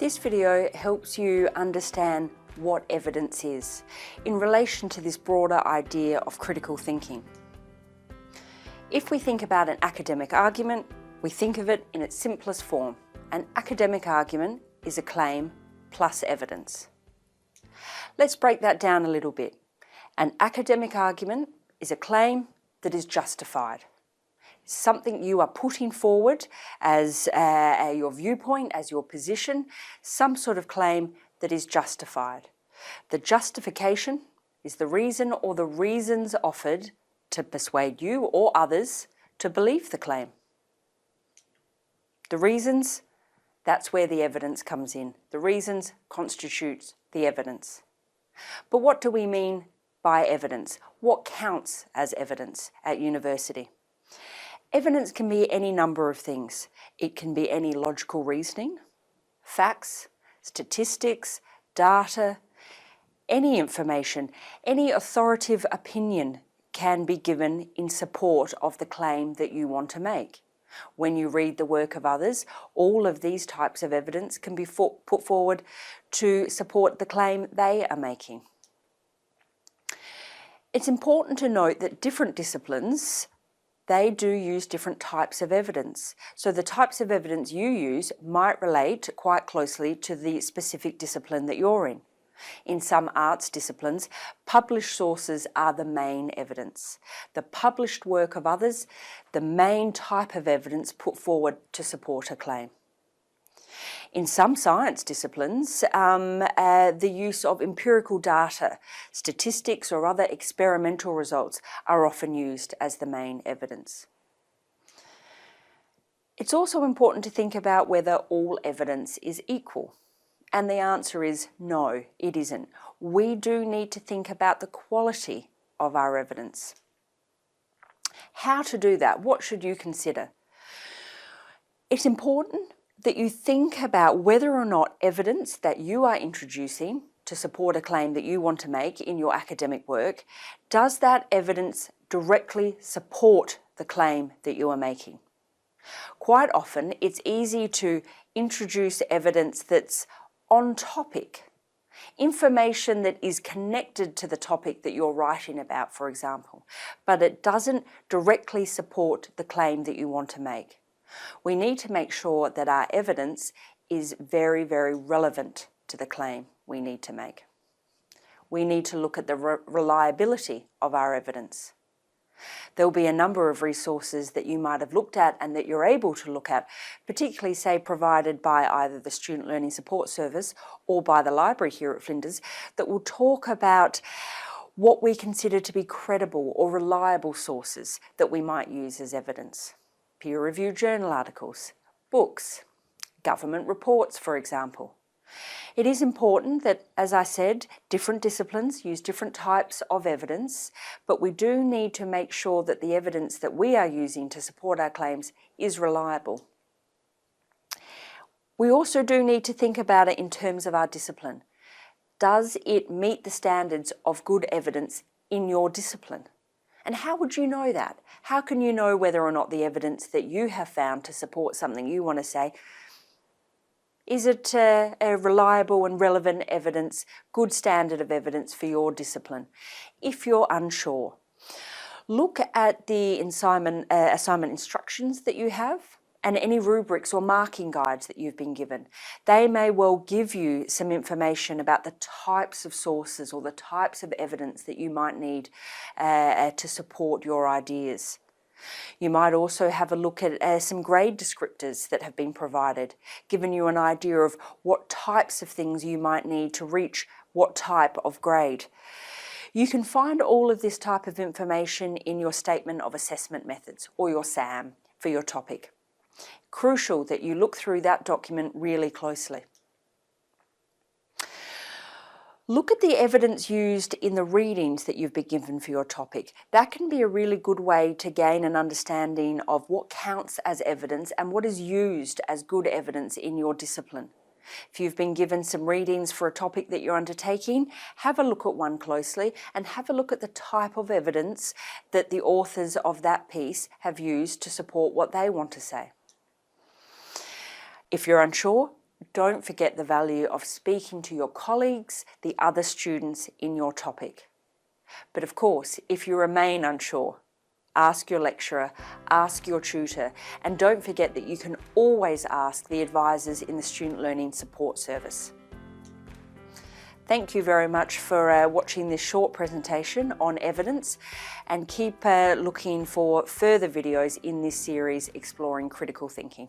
This video helps you understand what evidence is in relation to this broader idea of critical thinking. If we think about an academic argument, we think of it in its simplest form. An academic argument is a claim plus evidence. Let's break that down a little bit. An academic argument is a claim that is justified. Something you are putting forward as your viewpoint, as your position, some sort of claim that is justified. The justification is the reason or the reasons offered to persuade you or others to believe the claim. The reasons, that's where the evidence comes in. The reasons constitutes the evidence. But what do we mean by evidence? What counts as evidence at university? Evidence can be any number of things. It can be any logical reasoning, facts, statistics, data, any information, any authoritative opinion can be given in support of the claim that you want to make. When you read the work of others, all of these types of evidence can be put forward to support the claim they are making. It's important to note that different disciplines, they do use different types of evidence. So the types of evidence you use might relate quite closely to the specific discipline that you're in. In some arts disciplines, published sources are the main evidence. The published work of others, the main type of evidence put forward to support a claim. In some science disciplines, the use of empirical data, statistics or other experimental results are often used as the main evidence. It's also important to think about whether all evidence is equal. And the answer is no, it isn't. We do need to think about the quality of our evidence. How to do that? What should you consider? It's important that you think about whether or not evidence that you are introducing to support a claim that you want to make in your academic work, does that evidence directly support the claim that you are making? Quite often, it's easy to introduce evidence that's on topic, information that is connected to the topic that you're writing about, for example, but it doesn't directly support the claim that you want to make. We need to make sure that our evidence is very, very relevant to the claim we need to make. We need to look at the reliability of our evidence. There will be a number of resources that you might have looked at and that you're able to look at, particularly say provided by either the Student Learning Support Service or by the library here at Flinders, that will talk about what we consider to be credible or reliable sources that we might use as evidence. Peer-reviewed journal articles, books, government reports, for example. It is important that, as I said, different disciplines use different types of evidence, but we do need to make sure that the evidence that we are using to support our claims is reliable. We also do need to think about it in terms of our discipline. Does it meet the standards of good evidence in your discipline? And how would you know that? How can you know whether or not the evidence that you have found to support something you want to say, is it a reliable and relevant evidence, good standard of evidence for your discipline? If you're unsure, look at the assignment instructions that you have and any rubrics or marking guides that you've been given. They may well give you some information about the types of sources or the types of evidence that you might need to support your ideas. You might also have a look at some grade descriptors that have been provided, giving you an idea of what types of things you might need to reach what type of grade. You can find all of this type of information in your Statement of Assessment Methods or your SAM for your topic. Crucial that you look through that document really closely. Look at the evidence used in the readings that you've been given for your topic. That can be a really good way to gain an understanding of what counts as evidence and what is used as good evidence in your discipline. If you've been given some readings for a topic that you're undertaking, have a look at one closely and have a look at the type of evidence that the authors of that piece have used to support what they want to say. If you're unsure, don't forget the value of speaking to your colleagues, the other students in your topic. But of course, if you remain unsure, ask your lecturer, ask your tutor, and don't forget that you can always ask the advisors in the Student Learning Support Service. Thank you very much for watching this short presentation on evidence, and keep looking for further videos in this series exploring critical thinking.